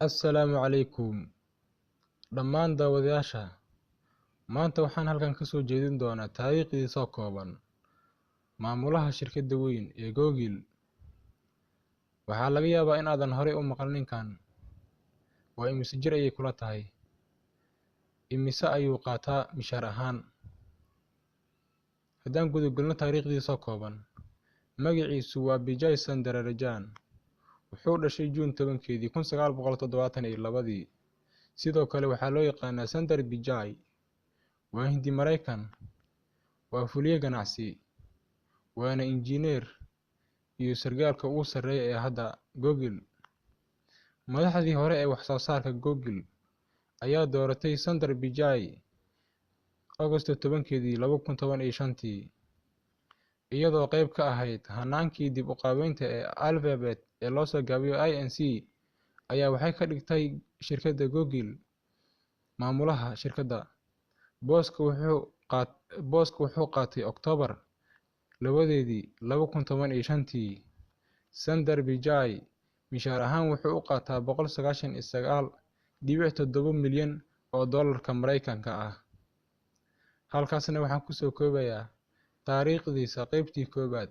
Assalaamu calaykum dhammaan daawadayaasha. Maanta waxaan halkan ka soo jeedin doonaa taariikhdiisa oo kooban. Maamulaha shirkadda weyn ee Google. Waxaa laga yaabaa in aadan horey u maqal ninkan. Waa imise jir ayay kula tahay? Imise ayuu qaataa mishaar ahaan? Haddaan gudagalno taariikhdiisa oo kooban. Magaciisu waa Vijay Sundararajan. Wuxuu dhashay Juun 10, 1972. Sidoo kale waxaa loo yaqaanaa Sundar Pichai. Waa Hindi Maraykan. Waa fuliye ganacsi. Waana injineer iyo sargaalka ugu sarreeya ee hadda Google. Madaxdii hore ee wax soo saarka Google ayaa dooratay Sundar Pichai Agosto 10, 2015 iyadoo qayb ka ahayd hanaankii dib u qaabaynta ee Alphabet ee loo soo gaabiyo INC ayaa waxay ka dhigtay shirkadda Google maamulaha shirkadda. Booska wuxuu qaatay Oktoobar 2, 2015. Sundar Pichai mishaar ahaan wuxuu u qaataa $199.7 milyan oo doolarka Maraykanka ah. Halkaasna waxaan ku soo koobayaa taariikhdiisa qaybtii koowaad.